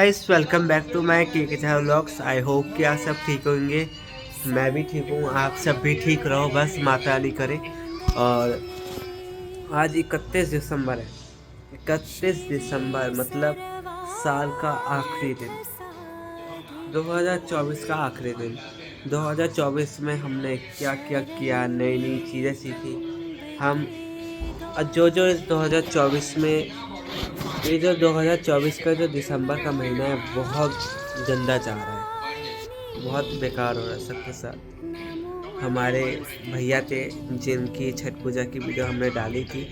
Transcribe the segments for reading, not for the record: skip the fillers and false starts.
Guys, welcome back to my K vlogs. I hope कि आप सब ठीक होंगे। मैं भी ठीक हूँ, आप सब भी ठीक रहो, बस माता रानी करे। और आज 31 दिसंबर है। 31 दिसंबर मतलब साल का आखिरी दिन, 2024 का आखिरी दिन। 2024 में हमने क्या क्या किया, नई नई चीज़ें सीखी हम। जो 2024 में, ये जो 2024 का जो दिसंबर का महीना है बहुत गंदा जा रहा है, बहुत बेकार हो रहा है सबके साथ। हमारे भैया थे जिनकी छठ पूजा की वीडियो हमने डाली थी,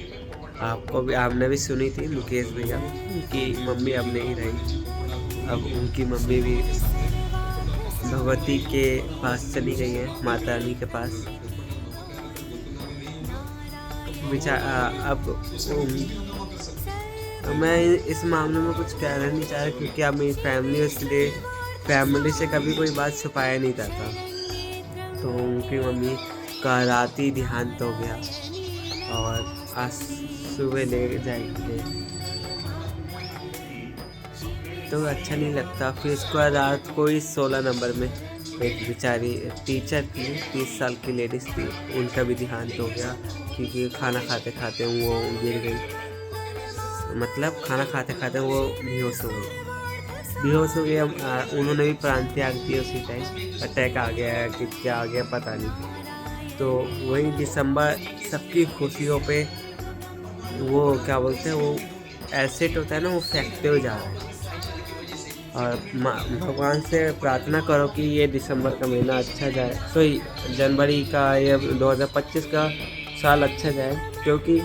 आपने भी सुनी थी, मुकेश भैया। उनकी मम्मी अब नहीं रही, अब उनकी मम्मी भी भगवती के पास चली गई है, माता रानी के पास। अब मैं इस मामले में कुछ कहना नहीं चाह रहा, क्योंकि अब मेरी फैमिली, इसलिए फैमिली से कभी कोई बात छुपाया नहीं जाता। तो उनकी मम्मी का रात ही देहांत हो गया और आज सुबह ले जाएंगे, तो अच्छा नहीं लगता। फिर इसके बाद रात को ही 16 नंबर में एक बेचारी टीचर थी, 30 साल की लेडीज़ थी, उनका भी देहांत हो गया, क्योंकि खाना खाते खाते वो गिर गई। मतलब खाना खाते खाते वो बेहोश हो गई। उन्होंने भी प्राण त्याग दिया उसी टाइम। अटैक आ गया कि क्या आ गया पता नहीं। तो वही दिसंबर सबकी खुशियों पे वो क्या बोलते हैं, वो एसिड होता है ना, वो फेंकते हुए जा रहा है। और भगवान से प्रार्थना करो कि ये दिसंबर का महीना अच्छा जाए, सॉरी जनवरी का, ये 2025 का साल अच्छा जाए, क्योंकि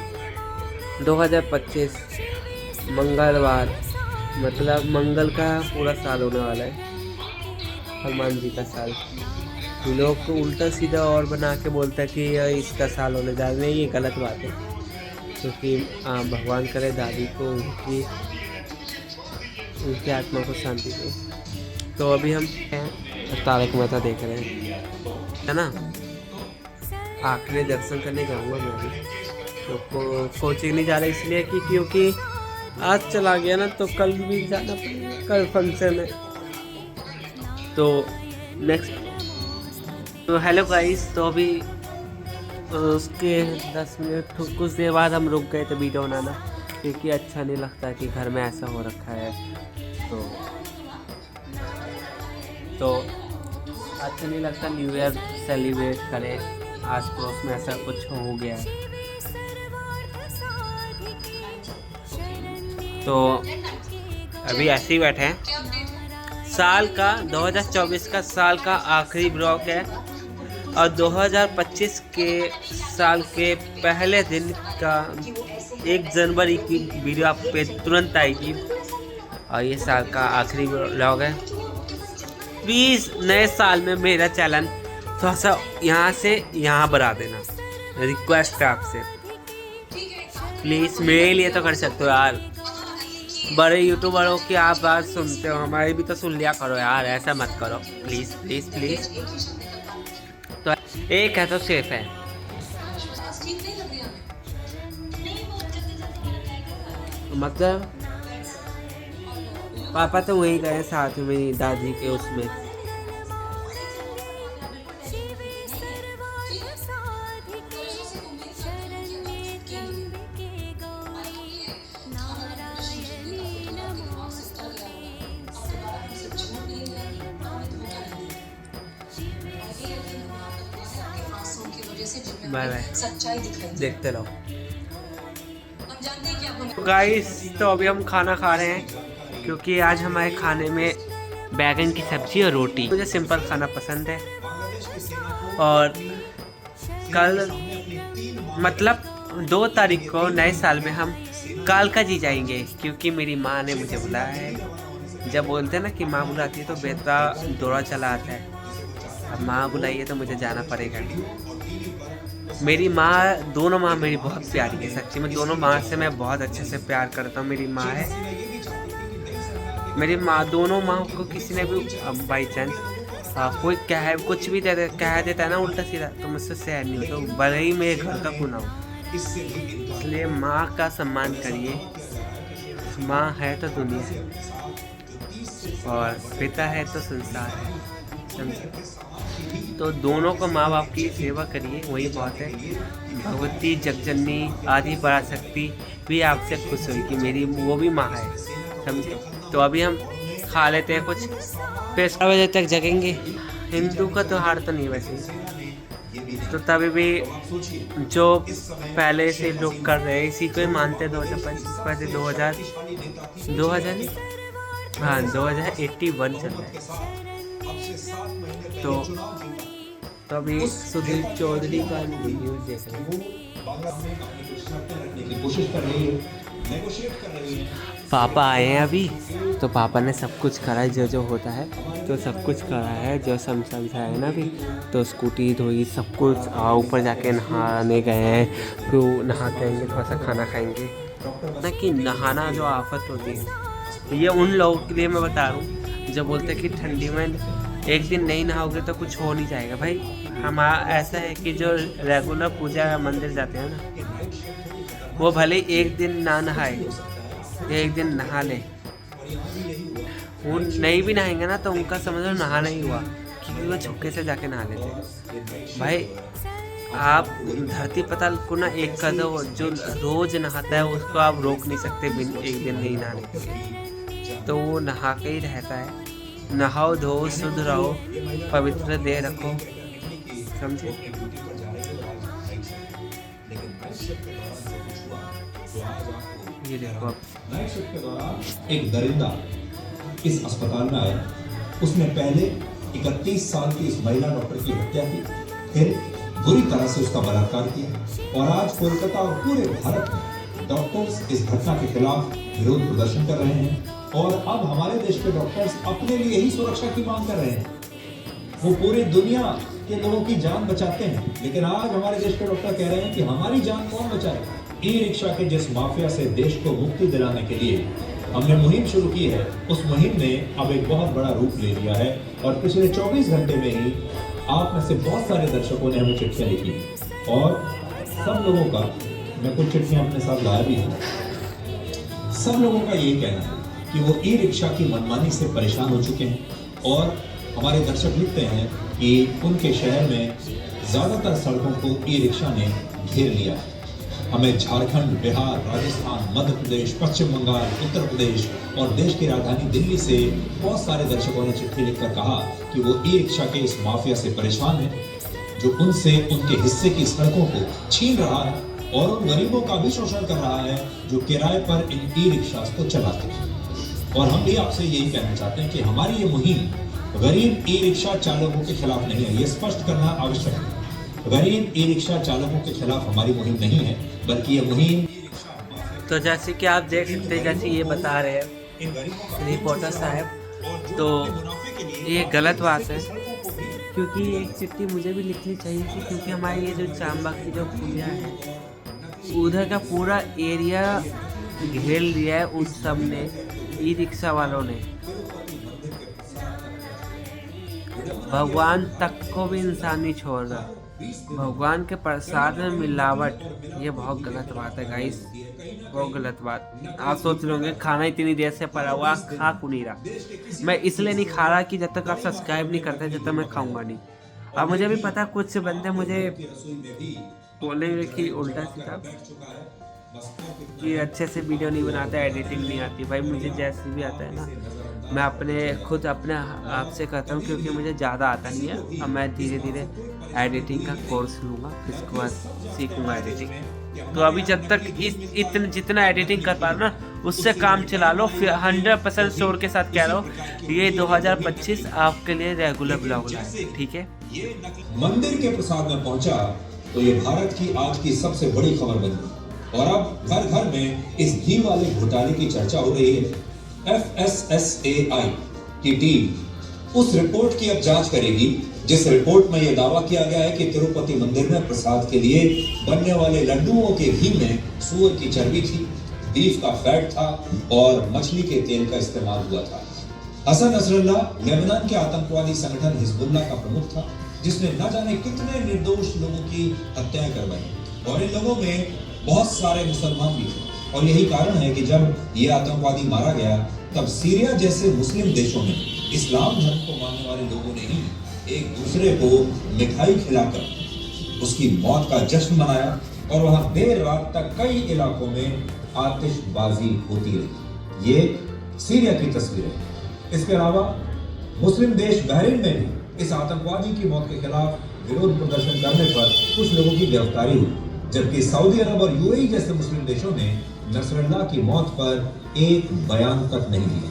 2025 मंगलवार मतलब मंगल का पूरा साल होने वाला है, हनुमान जी का साल। लोग को उल्टा सीधा और बना के बोलता है कि यह इसका साल होने जा रहा है, ये गलत बात है। क्योंकि भगवान करे दादी को उनकी आत्मा को शांति दे। तो अभी हम तारक मेहता देख रहे हैं, है ना। आखिरी दर्शन करने जाऊँगा मैं भी, तो कोचिंग नहीं जा रहा इसलिए कि क्योंकि आज चला गया ना, तो कल भी जाना पड़ेगा, कल फंक्शन है। तो नेक्स्ट, तो हेलो गाइस, तो अभी उसके 10 मिनट कुछ देर बाद हम रुक गए थे वीडियो बनाना, क्योंकि अच्छा नहीं लगता कि घर में ऐसा हो रखा है। तो अच्छा नहीं लगता न्यू ईयर सेलिब्रेट करें, आस पड़ोस में ऐसा कुछ हो गया है। तो अभी ऐसे ही बैठे हैं। साल का 2024 का साल का आखिरी ब्लॉग है, और 2025 के साल के पहले दिन का 1 जनवरी की वीडियो आप पे तुरंत आएगी, और ये साल का आखिरी ब्लॉग है। प्लीज़ नए साल में मेरा चैनल थोड़ा सा यहाँ से यहाँ बढ़ा देना, रिक्वेस्ट है आपसे। प्लीज़ मेरे लिए तो कर सकते हो यार, बड़े यूट्यूबरों की आप बात सुनते हो, हमारी भी तो सुन लिया करो यार, ऐसा मत करो प्लीज़ प्लीज़ प्लीज़। तो एक है तो सेफ है। मतलब पापा तो वहीं गए साथ में दादी के उसमें। बाय बाय, देखते रहो गाइस। तो अभी हम खाना खा रहे हैं, क्योंकि आज हमारे खाने में बैगन की सब्जी और रोटी। मुझे सिंपल खाना पसंद है। और कल मतलब 2 तारीख को नए साल में हम कालका जी जाएंगे, क्योंकि मेरी माँ ने मुझे बुलाया है। जब बोलते हैं ना कि माँ बुलाती है तो बेटा दौड़ा चला आता है, अब माँ बुलाई है तो मुझे जाना पड़ेगा। मेरी माँ, दोनों माँ मेरी बहुत प्यारी है, सच्ची में दोनों माँ से मैं बहुत अच्छे से प्यार करता हूँ। मेरी माँ है, मेरी माँ, दोनों माँ को किसी ने भी बाई चांस कोई कुछ भी कह देता है ना उल्टा सीधा, तो मुझसे सहन नहीं, तो भले ही मेरे घर का क्यों ना हो। इसलिए माँ का सम्मान करिए, माँ है तो दुनिया है। और पिता है तो संसार है, समझे। तो दोनों को माँ बाप की सेवा करिए, वही बहुत है। भगवती जगजननी आदि पराशक्ति भी आपसे खुश हुई कि मेरी वो भी माँ है, समझे। तो अभी हम खा लेते हैं कुछ, फिर 7 बजे तक जगेंगे। हिंदू का त्योहार तो नहीं वैसे, तो तभी भी जो पहले से लोग कर रहे हैं इसी को ही मानते हैं। 2025 वैसे 2000 हाँ 2081 चल रहा है। तो अभी सुधीर चौधरी का न्यूज़ देख रहे हैं। पापा आए हैं अभी, तो पापा ने सब कुछ करा है, जो होता है तो सब कुछ करा है, जो समझाया है ना अभी। तो स्कूटी धोई, सब कुछ। ऊपर जाके नहाने गए हैं, फिर नहा के आएंगे, थोड़ा सा खाना खाएंगे ना। कि नहाना जो आफत होती है, तो ये उन लोगों के लिए मैं बता रहा हूँ जो बोलते हैं कि ठंडी में एक दिन नहीं नहाओगे तो कुछ हो नहीं जाएगा। भाई हम ऐसा है कि जो रेगुलर पूजा मंदिर जाते हैं ना, वो भले एक दिन ना नहाए, एक दिन नहा ले। वो नहीं भी नहाएंगे ना तो उनका समझ लो नहाना ही हुआ, क्योंकि वो छुपके से जाके नहा लेते। भाई आप धरती पताल को ना एक कर दो, जो रोज नहाता है उसको आप रोक नहीं सकते एक दिन नहीं नहाने के लिए। तो वो नहा के ही रहता है। नहाओ धो शुद्ध रहो, पवित्र देह रखो, समझे। ये देखो नाइट शिफ्ट के दौरान एक दरिंदा इस अस्पताल में आया। उसने पहले 31 साल की इस महिला डॉक्टर की हत्या की, फिर बुरी तरह से उसका बलात्कार किया, और आज कोलकाता और पूरे भारत में डॉक्टर्स इस घटना के खिलाफ विरोध प्रदर्शन कर रहे हैं। और अब हमारे देश के डॉक्टर्स अपने लिए ही सुरक्षा की मांग कर रहे हैं। वो पूरी दुनिया के लोगों की जान बचाते हैं, लेकिन आज हमारे देश के डॉक्टर कह रहे हैं कि हमारी जान कौन बचाएगा। ई रिक्शा के जिस माफिया से देश को मुक्ति दिलाने के लिए हमने मुहिम शुरू की है, उस मुहिम ने अब एक बहुत बड़ा रूप ले लिया है। और पिछले 24 घंटे में ही आप में से बहुत सारे दर्शकों ने हमें चिट्ठियां लिखी, और सब लोगों का, मैं कुछ चिट्ठियां अपने साथ लाया भी हूँ, सब लोगों का यही कहना है कि वो ई रिक्शा की मनमानी से परेशान हो चुके हैं। और हमारे दर्शक लिखते हैं कि उनके शहर में ज़्यादातर सड़कों को ई रिक्शा ने घेर लिया है। हमें झारखंड, बिहार, राजस्थान, मध्य प्रदेश, पश्चिम बंगाल, उत्तर प्रदेश और देश की राजधानी दिल्ली से बहुत सारे दर्शकों ने चिट्ठी लिखकर कहा कि वो ई रिक्शा के इस माफिया से परेशान है, जो उनसे उनके हिस्से की सड़कों को छीन रहा है और उन गरीबों का भी शोषण कर रहा है जो किराए पर इन ई रिक्शा को चलाते हैं। और हम भी आपसे यही कहना चाहते हैं कि हमारी ये मुहिम गरीब ई रिक्शा चालकों के खिलाफ नहीं है, ये स्पष्ट करना आवश्यक है। गरीब ई रिक्शा चालकों के खिलाफ हमारी मुहिम नहीं है, बल्कि ये मुहिम। तो जैसे कि आप देख सकते हैं, जैसे ये बता रहे हैं रिपोर्टर साहब, तो ये गलत बात है, क्योंकि एक चिट्ठी मुझे भी लिखनी चाहिए थी। क्योंकि हमारी ये जो चांबा की जो पुलिया है, उधर का पूरा एरिया घेर लिया है उन सब ने, ई रिक्शा वालों ने। भगवान तक को भी इंसान नहीं छोड़ रहा। भगवान के प्रसाद में मिलावट, ये बहुत गलत बात है गाइस, बहुत गलत बात। आप सोच रहे होंगे खाना इतनी देर से पड़ा हुआ, खा क्यों नहीं रहा। मैं इसलिए नहीं खा रहा कि जब तक आप सब्सक्राइब नहीं करते जब तक मैं खाऊंगा नहीं। अब मुझे भी पता कुछ बंदे मुझे बोलेंगे कि उल्टा सीधा कि अच्छे से वीडियो नहीं बनाता, एडिटिंग नहीं आती। भाई मुझे जैसे भी आता है ना, मैं अपने आप से करता हूँ, क्योंकि मुझे ज़्यादा आता नहीं है। अब मैं धीरे धीरे एडिटिंग का कोर्स लूँगा, इसके बाद सीखूँगा एडिटिंग। तो अभी जब तक जितना एडिटिंग कर पा रहा ना, उससे काम चला लो। फिर 100% श्योर के साथ कह रहा हूँ, ये 2025 आपके लिए रेगुलर ब्लॉग है, ठीक है। मंदिर के प्रसाद में पहुंचा तो ये भारत की आज की सबसे बड़ी खबर बनी, और अब घर घर में इस घी वाले घोटाले की चर्चा हो रही है। FSSAI की टीम उस रिपोर्ट की अब जांच करेगी जिस रिपोर्ट में यह दावा किया गया है कि तिरुपति मंदिर में प्रसाद के लिए बनने वाले लड्डुओं के घी में सूअर की चर्बी थी, बीफ का फैट था और मछली के तेल का इस्तेमाल हुआ था। हसन नसरुल्लाह लेबनान के आतंकवादी संगठन हिजबुल्लाह का प्रमुख था, जिसने न जाने कितने निर्दोष लोगों की हत्याएं करवाई, और इन लोगों में बहुत सारे मुसलमान भी थे। और यही कारण है कि जब ये आतंकवादी मारा गया तब सीरिया जैसे मुस्लिम देशों में इस्लाम धर्म को मानने वाले लोगों ने ही एक दूसरे को मिठाई खिलाकर उसकी मौत का जश्न मनाया और वहां देर रात तक कई इलाकों में आतिशबाजी होती रही। ये सीरिया की तस्वीर है। इसके अलावा मुस्लिम देश बहरीन में भी इस आतंकवादी की मौत के खिलाफ विरोध प्रदर्शन करने पर कुछ लोगों की गिरफ्तारी हुई, जबकि सऊदी अरब और यूएई जैसे मुस्लिम देशों ने नसरुल्लाह की मौत पर एक बयान तक नहीं दिया।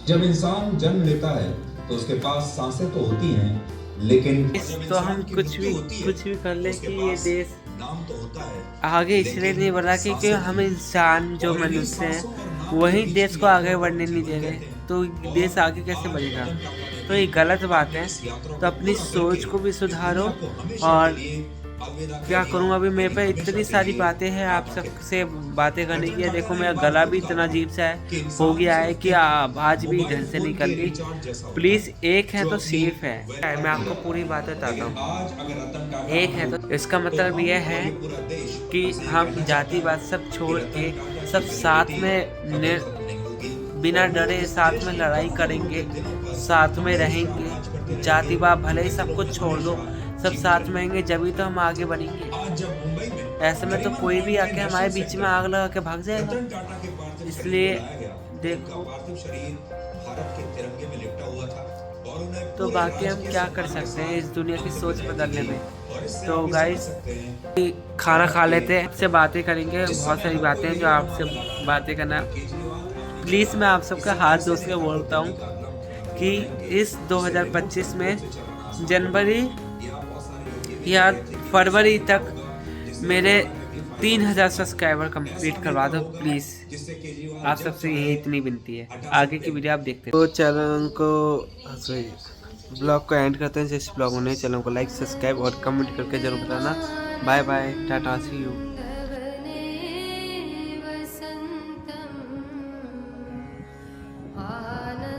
जब इंसान जन्म लेता है तो उसके पास सांसें तो होती हैं, लेकिन तो हम कुछ भी कर ले कि ये देश नाम तो होता है आगे इसलिए नहीं बढ़ रहा क्योंकि हम इंसान जो मनुष्य हैं वही देश को आगे बढ़ने नहीं दे रहे, तो देश आगे कैसे बढ़ेगा? तो ये गलत बात है। तो अपनी सोच को भी सुधारो। और क्या करूँ, अभी मेरे पे इतनी सारी बातें हैं आप सबसे बातें करने की। देखो मेरा गला भी इतना अजीब सा हो गया है कि आज भी ढंग से नहीं कर ली। प्लीज़ एक है तो सेफ है। मैं आपको पूरी बात बताता हूँ। एक है तो इसका मतलब यह है कि हम जातिवाद सब छोड़ के सब साथ में बिना डरे साथ में लड़ाई करेंगे, साथ में रहेंगे। जातिवाद भले ही सब कुछ छोड़ दो, सब साथ में रहेंगे, जब तो हम आगे बढ़ेंगे। ऐसे में तो कोई भी आके हमारे बीच में आग लगा के भाग जाएगा। इसलिए देखो, तो बाकी हम क्या कर सकते हैं इस दुनिया की सोच बदलने में। तो गाइस खाना खा लेते हैं, आपसे बातें करेंगे। बहुत सारी बातें हैं जो आपसे बातें करना। प्लीज़ मैं आप सबका हाथ जोड़ के बोलता हूँ कि इस 2025 में जनवरी या फरवरी तक मेरे 3000 सब्सक्राइबर कंप्लीट करवा दो प्लीज़। आप सबसे यही इतनी विनती है। आगे की वीडियो आप देखते हैं। तो चैनल को ब्लॉग को एंड करते हैं। जिस ब्लॉग में चैनल को लाइक, सब्सक्राइब और कमेंट करके जरूर बताना। Bye bye, tata, see you.